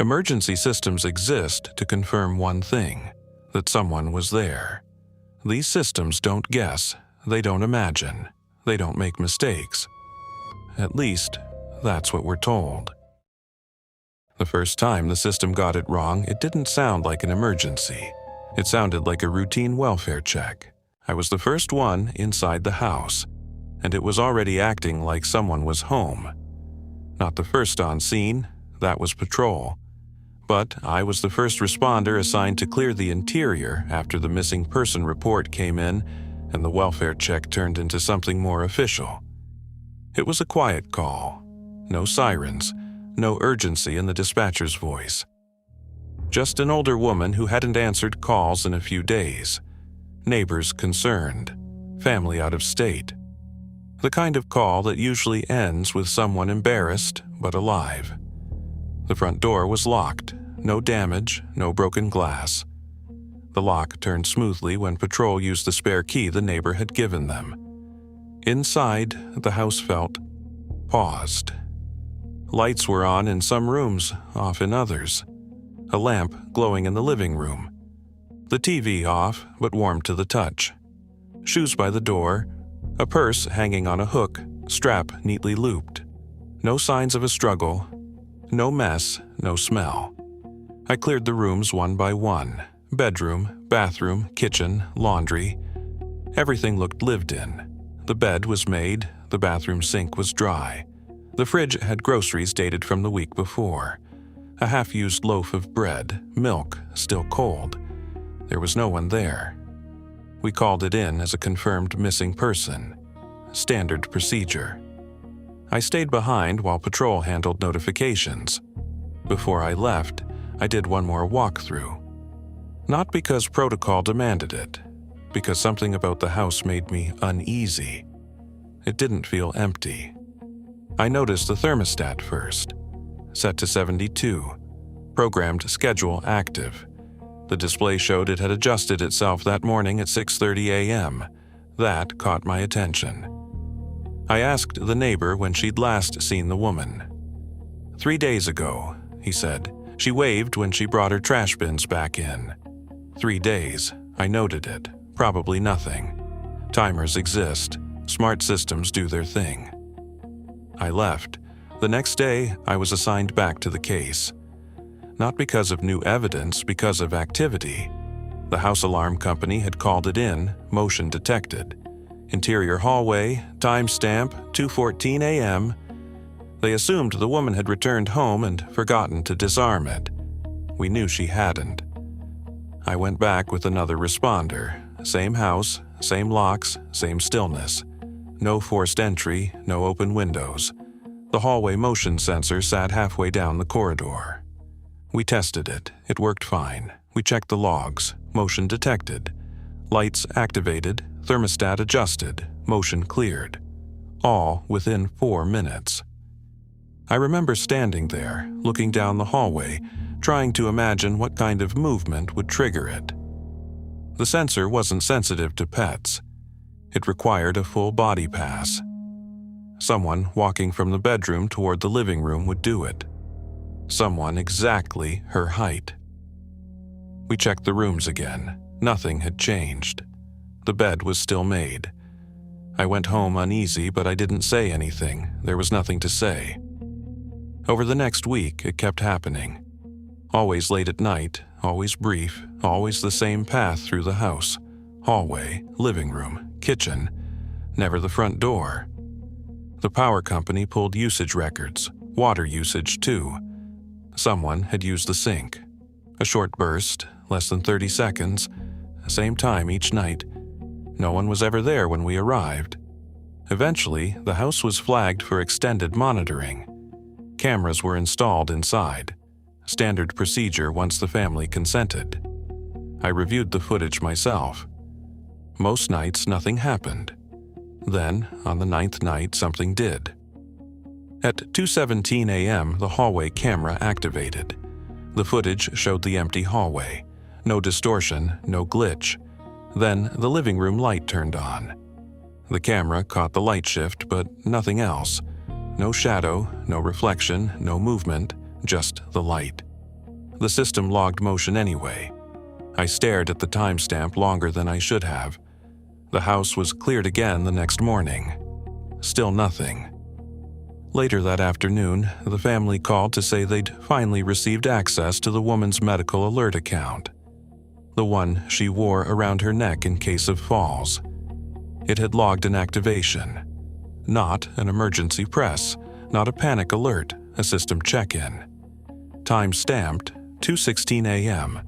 Emergency systems exist to confirm one thing, that someone was there. These systems don't guess, they don't imagine, they don't make mistakes. At least, that's what we're told. The first time the system got it wrong, it didn't sound like an emergency. It sounded like a routine welfare check. I was the first one inside the house, and it was already acting like someone was home. Not the first on scene, that was patrol. But I was the first responder assigned to clear the interior after the missing person report came in and the welfare check turned into something more official. It was a quiet call. No sirens, no urgency in the dispatcher's voice. Just an older woman who hadn't answered calls in a few days. Neighbors concerned. Family out of state. The kind of call that usually ends with someone embarrassed but alive. The front door was locked. No damage, no broken glass. The lock turned smoothly when patrol used the spare key the neighbor had given them. Inside, the house felt paused. Lights were on in some rooms, off in others. A lamp glowing in the living room. The TV off, but warm to the touch. Shoes by the door, a purse hanging on a hook, strap neatly looped. No signs of a struggle, no mess, no smell. I cleared the rooms one by one. Bedroom, bathroom, kitchen, laundry. Everything looked lived in. The bed was made, the bathroom sink was dry. The fridge had groceries dated from the week before. A half-used loaf of bread, milk, still cold. There was no one there. We called it in as a confirmed missing person. Standard procedure. I stayed behind while patrol handled notifications. Before I left, I did one more walkthrough. Not because protocol demanded it, because something about the house made me uneasy. It didn't feel empty. I noticed the thermostat first. Set to 72. Programmed schedule active. The display showed it had adjusted itself that morning at 6:30 a.m. That caught my attention. I asked the neighbor when she'd last seen the woman. 3 days ago, he said. She waved when she brought her trash bins back in. 3 days, I noted it. Probably nothing. Timers exist. Smart systems do their thing. I left. The next day, I was assigned back to the case. Not because of new evidence, because of activity. The house alarm company had called it in, motion detected. Interior hallway, timestamp, 2:14 a.m. They assumed the woman had returned home and forgotten to disarm it. We knew she hadn't. I went back with another responder. Same house, same locks, same stillness. No forced entry, no open windows. The hallway motion sensor sat halfway down the corridor. We tested it. It worked fine. We checked the logs. Motion detected. Lights activated. Thermostat adjusted. Motion cleared. All within 4 minutes. I remember standing there, looking down the hallway, trying to imagine what kind of movement would trigger it. The sensor wasn't sensitive to pets. It required a full body pass. Someone walking from the bedroom toward the living room would do it. Someone exactly her height. We checked the rooms again. Nothing had changed. The bed was still made. I went home uneasy, but I didn't say anything. There was nothing to say. Over the next week, it kept happening. Always late at night, always brief, always the same path through the house. Hallway, living room, kitchen, never the front door. The power company pulled usage records, water usage too. Someone had used the sink. A short burst, less than 30 seconds, same time each night. No one was ever there when we arrived. Eventually, the house was flagged for extended monitoring. Cameras were installed inside. Standard procedure once the family consented. I reviewed the footage myself. Most nights, nothing happened. Then, on the 9th night, something did. At 2:17 a.m., the hallway camera activated. The footage showed the empty hallway. No distortion, no glitch. Then, the living room light turned on. The camera caught the light shift, but nothing else. No shadow, no reflection, no movement, just the light. The system logged motion anyway. I stared at the timestamp longer than I should have. The house was cleared again the next morning. Still nothing. Later that afternoon, the family called to say they'd finally received access to the woman's medical alert account, the one she wore around her neck in case of falls. It had logged an activation. Not an emergency press, not a panic alert, a system check-in. Time stamped 2:16 a.m.,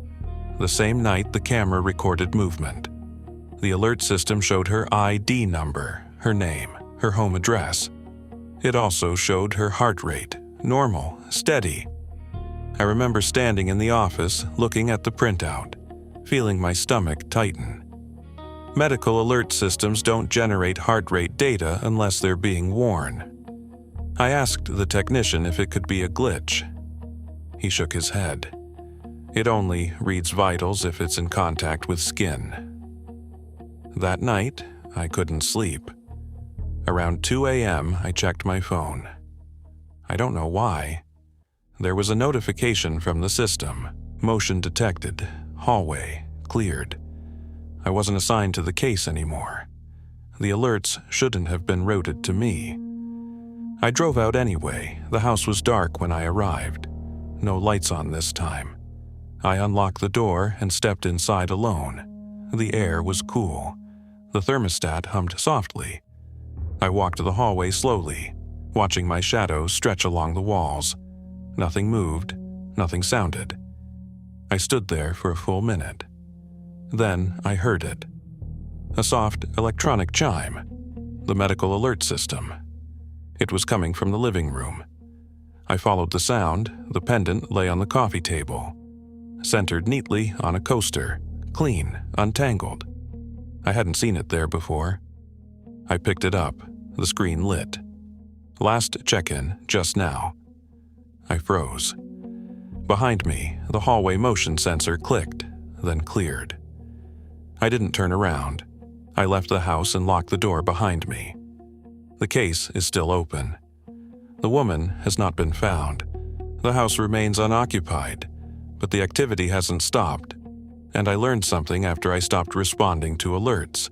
the same night the camera recorded movement. The alert system showed her ID number, her name, her home address. It also showed her heart rate, normal, steady. I remember standing in the office, looking at the printout, feeling my stomach tighten. Medical alert systems don't generate heart rate data unless they're being worn. I asked the technician if it could be a glitch. He shook his head. It only reads vitals if it's in contact with skin. That night, I couldn't sleep. Around 2 a.m., I checked my phone. I don't know why. There was a notification from the system. Motion detected. Hallway. Cleared. I wasn't assigned to the case anymore. The alerts shouldn't have been routed to me. I drove out anyway. The house was dark when I arrived. No lights on this time. I unlocked the door and stepped inside alone. The air was cool. The thermostat hummed softly. I walked the hallway slowly, watching my shadow stretch along the walls. Nothing moved, nothing sounded. I stood there for a full minute. Then I heard it. A soft electronic chime. The medical alert system. It was coming from the living room. I followed the sound. The pendant lay on the coffee table, centered neatly on a coaster, clean, untangled. I hadn't seen it there before. I picked it up. The screen lit. Last check-in, just now. I froze. Behind me, the hallway motion sensor clicked, then cleared. I didn't turn around. I left the house and locked the door behind me. The case is still open. The woman has not been found. The house remains unoccupied, but the activity hasn't stopped. And I learned something after I stopped responding to alerts.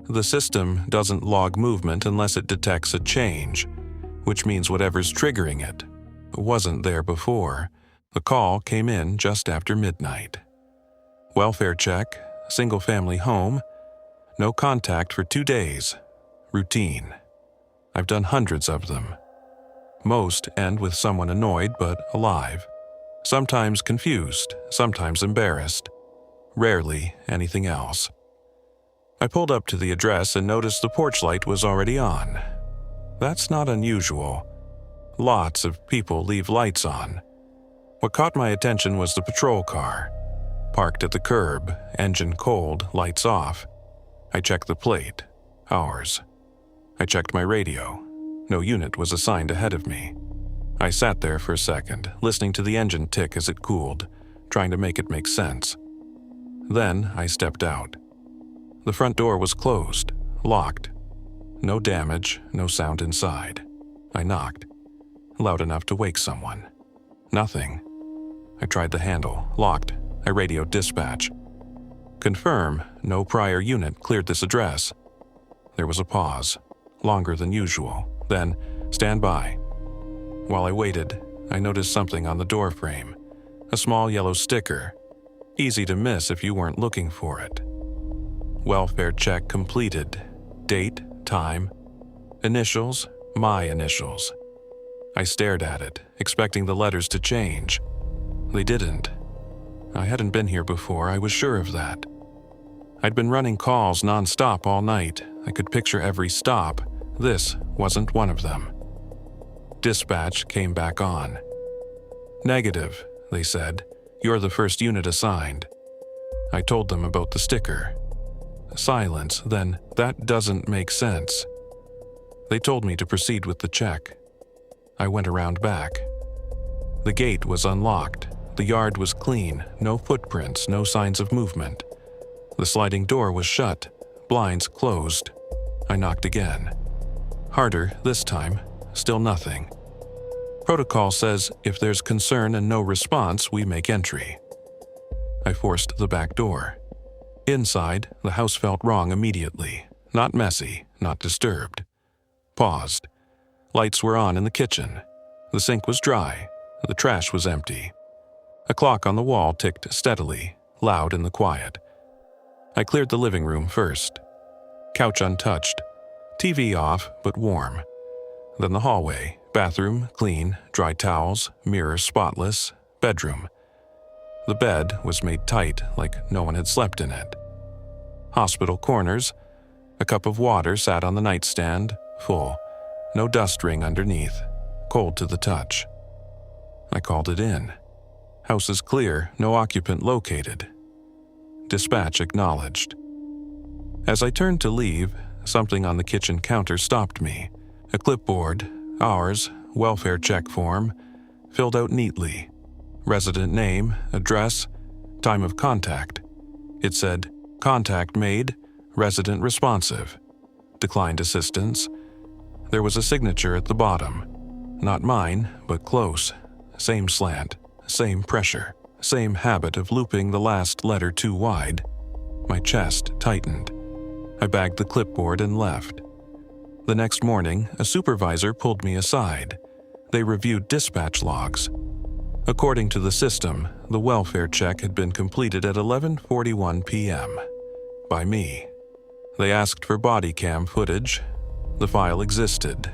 The system doesn't log movement unless it detects a change, which means whatever's triggering it wasn't there before. The call came in just after midnight. Welfare check, single-family home, no contact for 2 days. Routine. I've done hundreds of them. Most end with someone annoyed but alive. Sometimes confused, sometimes embarrassed. Rarely anything else. I pulled up to the address and noticed the porch light was already on. That's not unusual. Lots of people leave lights on. What caught my attention was the patrol car. Parked at the curb, engine cold, lights off. I checked the plate. Ours. I checked my radio. No unit was assigned ahead of me. I sat there for a second, listening to the engine tick as it cooled, trying to make it make sense. Then I stepped out. The front door was closed, locked. No damage, no sound inside. I knocked, loud enough to wake someone. Nothing. I tried the handle, locked. I radioed dispatch. Confirm, no prior unit cleared this address. There was a pause, longer than usual. Then, stand by. While I waited, I noticed something on the door frame. A small yellow sticker. Easy to miss if you weren't looking for it. Welfare check completed. Date, time, initials, my initials. I stared at it, expecting the letters to change. They didn't. I hadn't been here before, I was sure of that. I'd been running calls non-stop all night. I could picture every stop. This wasn't one of them. Dispatch came back on. Negative, they said. You're the first unit assigned. I told them about the sticker. Silence, then that doesn't make sense. They told me to proceed with the check. I went around back. The gate was unlocked. The yard was clean, no footprints, no signs of movement. The sliding door was shut, blinds closed. I knocked again. Harder this time, still nothing. Protocol says if there's concern and no response, we make entry. I forced the back door. Inside, the house felt wrong immediately. Not messy, not disturbed. Paused. Lights were on in the kitchen. The sink was dry. The trash was empty. A clock on the wall ticked steadily, loud in the quiet. I cleared the living room first. Couch untouched. TV off, but warm. Then the hallway, bathroom, clean, dry towels, mirror spotless, bedroom. The bed was made tight like no one had slept in it. Hospital corners. A cup of water sat on the nightstand, full. No dust ring underneath, cold to the touch. I called it in. House is clear, no occupant located. Dispatch acknowledged. As I turned to leave, something on the kitchen counter stopped me. A clipboard, ours, welfare check form, filled out neatly. Resident name, address, time of contact. It said, contact made, resident responsive. Declined assistance. There was a signature at the bottom. Not mine, but close. Same slant, same pressure, same habit of looping the last letter too wide. My chest tightened. I bagged the clipboard and left. The next morning, a supervisor pulled me aside. They reviewed dispatch logs. According to the system, the welfare check had been completed at 11:41 p.m. by me. They asked for body cam footage. The file existed,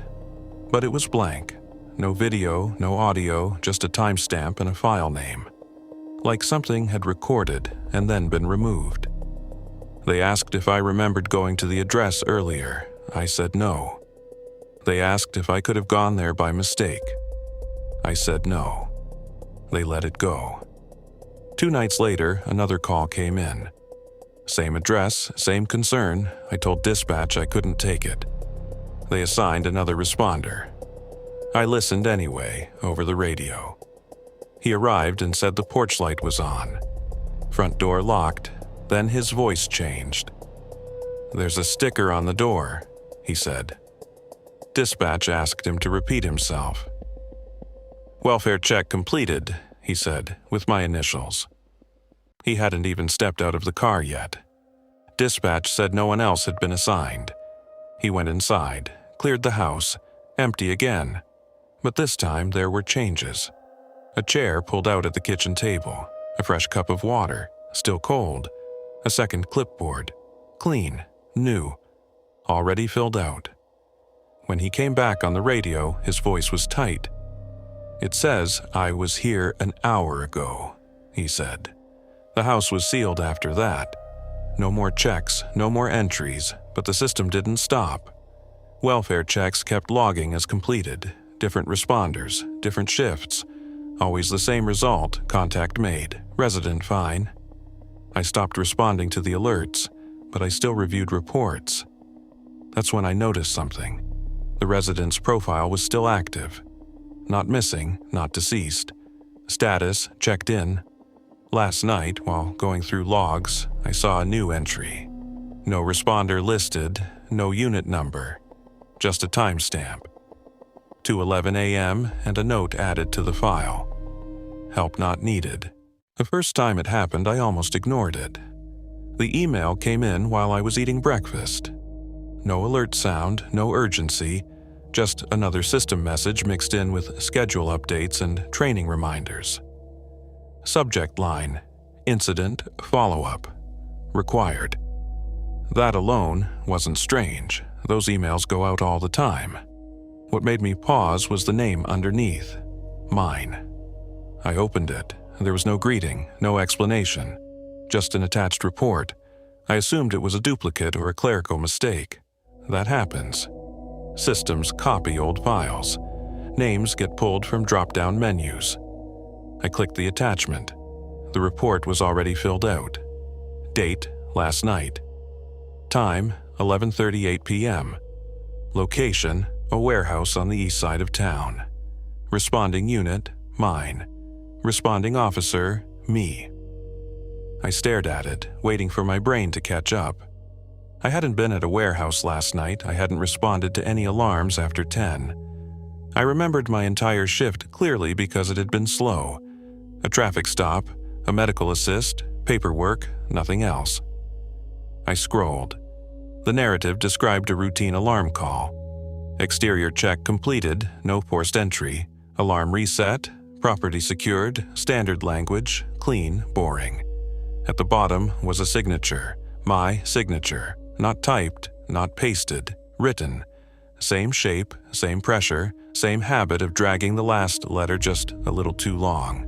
but it was blank. No video, no audio, just a timestamp and a file name. Like something had recorded and then been removed. They asked if I remembered going to the address earlier. I said no. They asked if I could have gone there by mistake. I said no. They let it go. 2 nights later, another call came in. Same address, same concern. I told dispatch I couldn't take it. They assigned another responder. I listened anyway, over the radio. He arrived and said the porch light was on. Front door locked, then his voice changed. "There's a sticker on the door," he said. Dispatch asked him to repeat himself. "Welfare check completed," he said, with my initials. He hadn't even stepped out of the car yet. Dispatch said no one else had been assigned. He went inside, cleared the house, empty again. But this time there were changes. A chair pulled out at the kitchen table, a fresh cup of water, still cold, a second clipboard, clean, new, already filled out. When he came back on the radio, his voice was tight. "It says I was here an hour ago," he said. The house was sealed after that. No more checks, no more entries, but the system didn't stop. Welfare checks kept logging as completed, different responders, different shifts. Always the same result, contact made, resident fine. I stopped responding to the alerts, but I still reviewed reports. That's when I noticed something. The resident's profile was still active. Not missing, not deceased. Status, checked in. Last night, while going through logs, I saw a new entry. No responder listed, no unit number, just a timestamp. 2:11 a.m. and a note added to the file. Help not needed. The first time it happened, I almost ignored it. The email came in while I was eating breakfast. No alert sound, no urgency, just another system message mixed in with schedule updates and training reminders. Subject line, incident, follow-up, required. That alone wasn't strange. Those emails go out all the time. What made me pause was the name underneath, mine. I opened it. There was no greeting, no explanation, just an attached report. I assumed it was a duplicate or a clerical mistake. That happens. Systems copy old files. Names get pulled from drop-down menus. I clicked the attachment. The report was already filled out. Date, last night. Time, 11:38 p.m. Location, a warehouse on the east side of town. Responding unit, mine. Responding officer, me. I stared at it, waiting for my brain to catch up. I hadn't been at a warehouse last night. I hadn't responded to any alarms after 10. I remembered my entire shift clearly because it had been slow. A traffic stop, a medical assist, paperwork, nothing else. I scrolled. The narrative described a routine alarm call. Exterior check completed, no forced entry. Alarm reset, property secured, standard language, clean, boring. At the bottom was a signature, my signature, not typed, not pasted, written. Same shape, same pressure, same habit of dragging the last letter just a little too long.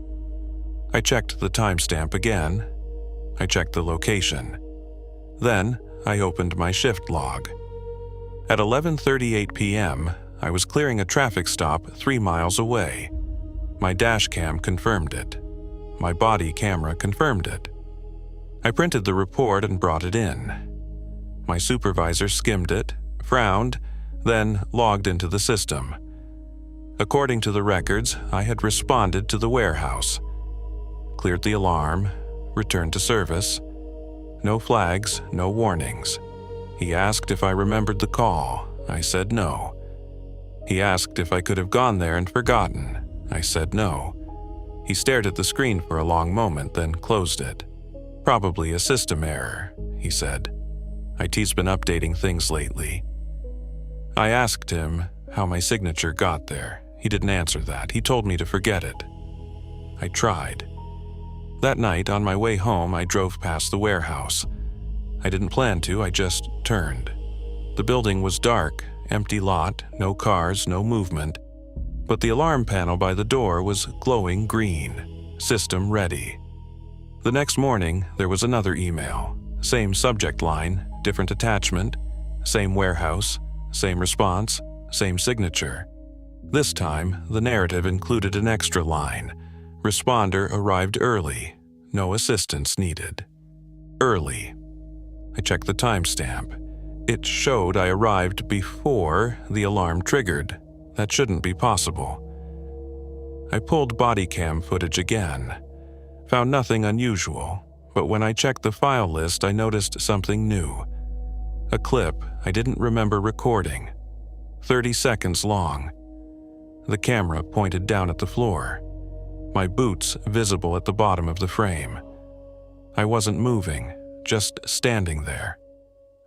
I checked the timestamp again. I checked the location. Then I opened my shift log. At 11:38 p.m., I was clearing a traffic stop 3 miles away. My dash cam confirmed it. My body camera confirmed it. I printed the report and brought it in. My supervisor skimmed it, frowned, then logged into the system. According to the records, I had responded to the warehouse, cleared the alarm, returned to service. No flags, no warnings. He asked if I remembered the call. I said no. He asked if I could have gone there and forgotten. I said no. He stared at the screen for a long moment, then closed it. Probably a system error, he said. IT's been updating things lately. I asked him how my signature got there. He didn't answer that. He told me to forget it. I tried. That night, on my way home, I drove past the warehouse. I didn't plan to, I just turned. The building was dark, empty lot, no cars, no movement. But the alarm panel by the door was glowing green. System ready. The next morning, there was another email. Same subject line, different attachment, same warehouse, same response, same signature. This time, the narrative included an extra line. Responder arrived early. No assistance needed. Early. I checked the timestamp. It showed I arrived before the alarm triggered. That shouldn't be possible. I pulled body cam footage again. Found nothing unusual, but when I checked the file list, I noticed something new. A clip I didn't remember recording. 30 seconds long. The camera pointed down at the floor. My boots visible at the bottom of the frame. I wasn't moving, just standing there.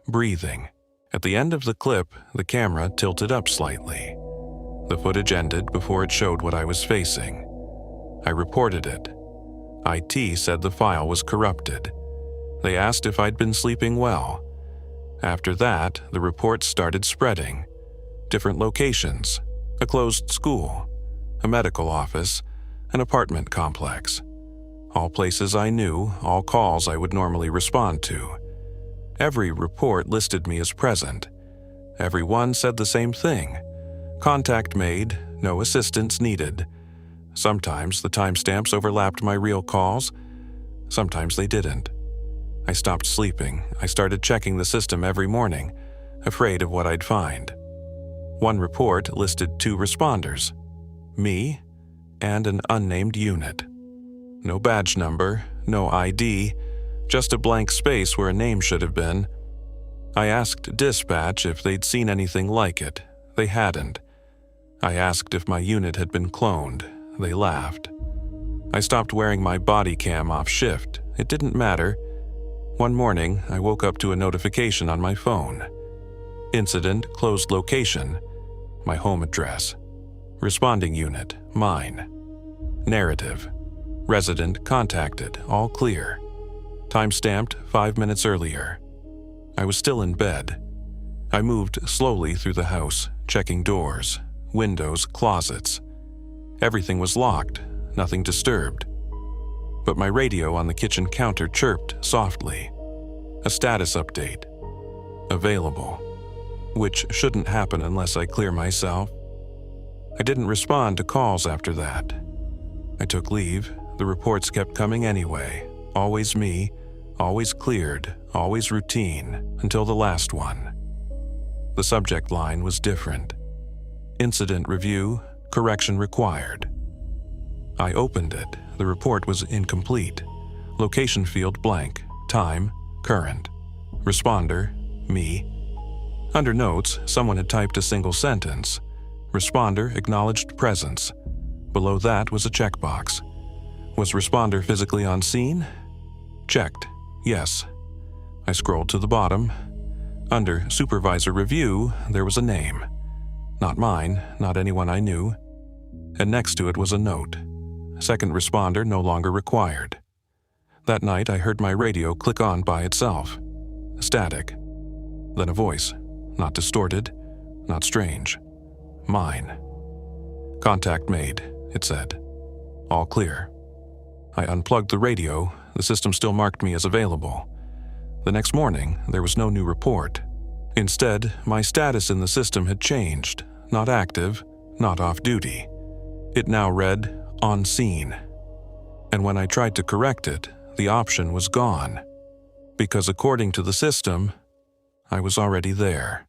Breathing. At the end of the clip, the camera tilted up slightly. The footage ended before it showed what I was facing. I reported it. IT said the file was corrupted. They asked if I'd been sleeping well. After that, the reports started spreading. Different locations, a closed school, a medical office, an apartment complex. All places I knew, all calls I would normally respond to. Every report listed me as present. Every one said the same thing. Contact made, no assistance needed. Sometimes the timestamps overlapped my real calls. Sometimes they didn't. I stopped sleeping. I started checking the system every morning, afraid of what I'd find. One report listed 2 responders, me and an unnamed unit. No badge number, no ID, just a blank space where a name should have been. I asked dispatch if they'd seen anything like it. They hadn't. I asked if my unit had been cloned. They laughed. I stopped wearing my body cam off shift. It didn't matter. One morning, I woke up to a notification on my phone. Incident, closed location, my home address. Responding unit, mine. Narrative, resident contacted, all clear. Time-stamped 5 minutes earlier. I was still in bed. I moved slowly through the house, checking doors, windows, closets. Everything was locked, nothing disturbed. But my radio on the kitchen counter chirped softly. A status update. Available. Which shouldn't happen unless I clear myself. I didn't respond to calls after that. I took leave. The reports kept coming anyway. Always me, always cleared, always routine, until the last one. The subject line was different. Incident review, correction required. I opened it. The report was incomplete. Location field blank. Time, current. Responder, me. Under notes, someone had typed a single sentence. Responder acknowledged presence. Below that was a checkbox. Was responder physically on scene? Checked. Yes. I scrolled to the bottom. Under Supervisor Review, there was a name. Not mine, not anyone I knew. And next to it was a note. Second responder no longer required. That night, I heard my radio click on by itself. Static. Then a voice. Not distorted, not strange. Mine. Contact made, it said. All clear. I unplugged the radio. The system still marked me as available. The next morning, there was no new report. Instead, my status in the system had changed. Not active, not off duty. It now read, on scene. And when I tried to correct it, the option was gone. Because according to the system, I was already there.